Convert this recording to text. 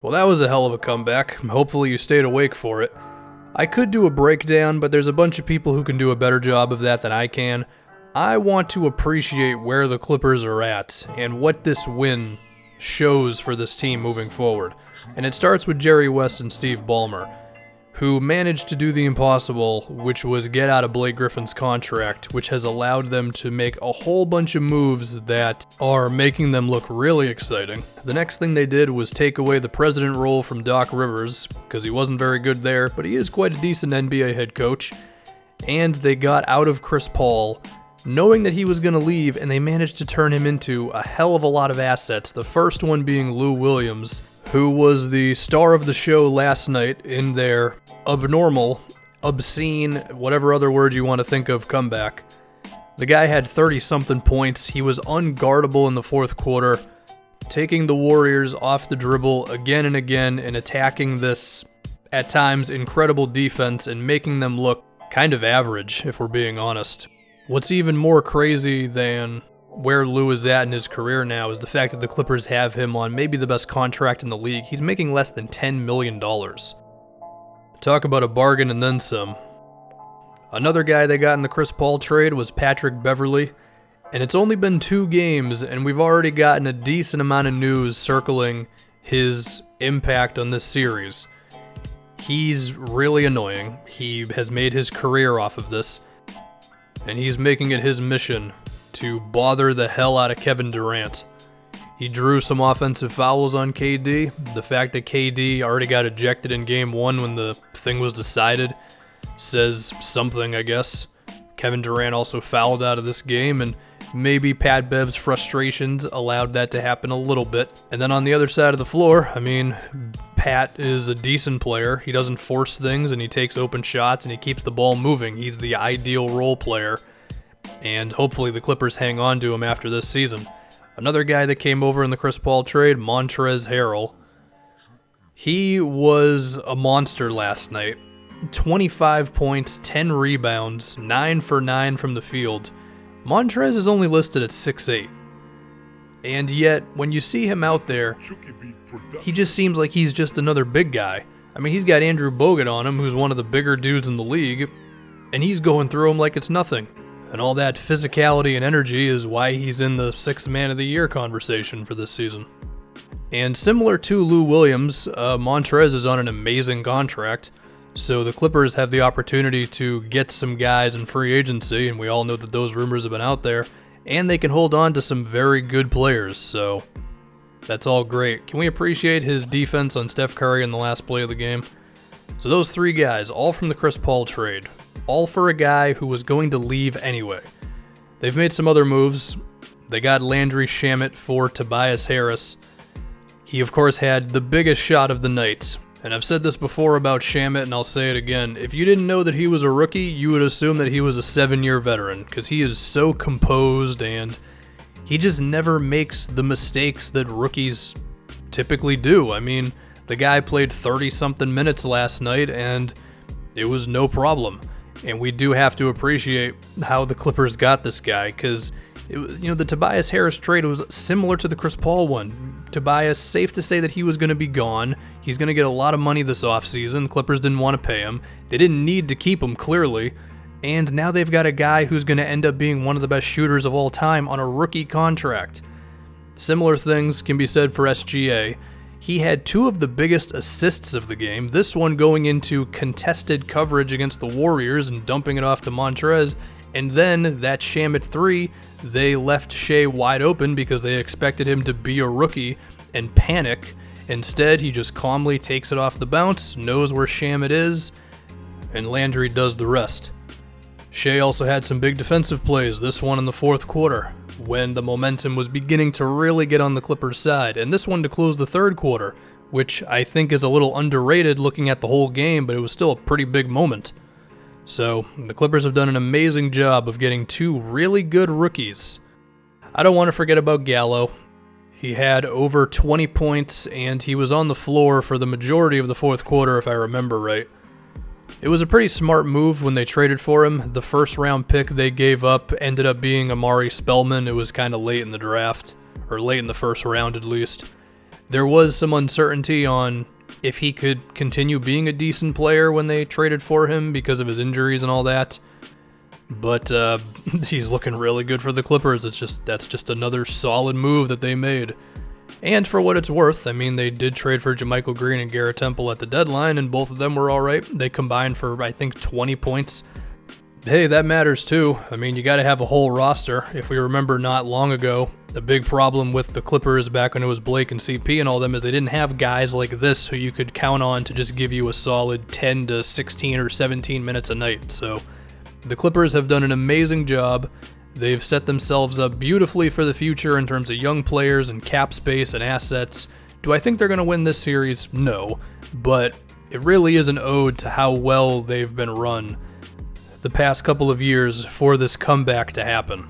Well, that was a hell of a comeback. Hopefully you stayed awake for it. I could do a breakdown, but there's a bunch of people who can do a better job of that than I can. I want to appreciate where the Clippers are at and what this win shows for this team moving forward. And it starts with Jerry West and Steve Ballmer, who managed to do the impossible, which was get out of Blake Griffin's contract, which has allowed them to make a whole bunch of moves that are making them look really exciting. The next thing they did was take away the president role from Doc Rivers, because he wasn't very good there, but he is quite a decent NBA head coach. And they got out of Chris Paul, knowing that he was going to leave, and they managed to turn him into a hell of a lot of assets, the first one being Lou Williams, who was the star of the show last night in their abnormal, obscene, whatever other word you want to think of, comeback. The guy had 30-something points. He was unguardable in the fourth quarter, taking the Warriors off the dribble again and again and attacking this, at times, incredible defense and making them look kind of average, if we're being honest. What's even more crazy than where Lou is at in his career now is the fact that the Clippers have him on maybe the best contract in the league. He's making less than $10 million. Talk about a bargain and then some. Another guy they got in the Chris Paul trade was Patrick Beverley, and it's only been 2 games, and we've already gotten a decent amount of news circling his impact on this series. He's really annoying. He has made his career off of this, and he's making it his mission to bother the hell out of Kevin Durant. He drew some offensive fouls on KD. The fact that KD already got ejected in Game 1 when the thing was decided says something, I guess. Kevin Durant also fouled out of this game, and maybe Pat Bev's frustrations allowed that to happen a little bit. And then on the other side of the floor, Pat is a decent player. He doesn't force things, and he takes open shots, and he keeps the ball moving. He's the ideal role player, and hopefully the Clippers hang on to him after this season. Another guy that came over in the Chris Paul trade, Montrezl Harrell. He was a monster last night. 25 points, 10 rebounds, 9 for 9 from the field. Montrez is only listed at 6'8". And yet, when you see him out there, he just seems like he's just another big guy. He's got Andrew Bogut on him, who's one of the bigger dudes in the league, and he's going through him like it's nothing. And all that physicality and energy is why he's in the 6th Man of the Year conversation for this season. And similar to Lou Williams, Montrez is on an amazing contract, so the Clippers have the opportunity to get some guys in free agency, and we all know that those rumors have been out there, and they can hold on to some very good players, so that's all great. Can we appreciate his defense on Steph Curry in the last play of the game? So those 3 guys, all from the Chris Paul trade, all for a guy who was going to leave anyway. They've made some other moves. They got Landry Shamet for Tobias Harris. He, of course, had the biggest shot of the night. And I've said this before about Shamet, and I'll say it again. If you didn't know that he was a rookie, you would assume that he was a 7-year veteran, because he is so composed, and he just never makes the mistakes that rookies typically do. The guy played 30-something minutes last night, and it was no problem. And we do have to appreciate how the Clippers got this guy, because the Tobias Harris trade was similar to the Chris Paul one. Tobias, safe to say that he was going to be gone. He's going to get a lot of money this offseason. Clippers didn't want to pay him. They didn't need to keep him, clearly. And now they've got a guy who's going to end up being one of the best shooters of all time on a rookie contract. Similar things can be said for SGA. He had 2 of the biggest assists of the game, this one going into contested coverage against the Warriors and dumping it off to Montrez, and then that Shamet 3, they left Shea wide open because they expected him to be a rookie and panic. Instead, he just calmly takes it off the bounce, knows where Shamet is, and Landry does the rest. Shea also had some big defensive plays, this one in the fourth quarter, when the momentum was beginning to really get on the Clippers' side, and this one to close the third quarter, which I think is a little underrated looking at the whole game, but it was still a pretty big moment. So, the Clippers have done an amazing job of getting 2 really good rookies. I don't want to forget about Gallo. He had over 20 points, and he was on the floor for the majority of the fourth quarter, if I remember right. It was a pretty smart move when they traded for him. The first-round pick they gave up ended up being Amari Spellman. It was kind of late in the draft, or late in the first round at least. There was some uncertainty on if he could continue being a decent player when they traded for him because of his injuries and all that. But he's looking really good for the Clippers. That's just another solid move that they made. And for what it's worth, I mean, they did trade for JaMychal Green and Garrett Temple at the deadline, and both of them were all right. They combined for, I think, 20 points. Hey, that matters too. I mean, you got to have a whole roster. If we remember not long ago, the big problem with the Clippers back when it was Blake and CP and all them is they didn't have guys like this who you could count on to just give you a solid 10 to 16 or 17 minutes a night. So the Clippers have done an amazing job. They've set themselves up beautifully for the future in terms of young players and cap space and assets. Do I think they're going to win this series? No. But it really is an ode to how well they've been run the past couple of years for this comeback to happen.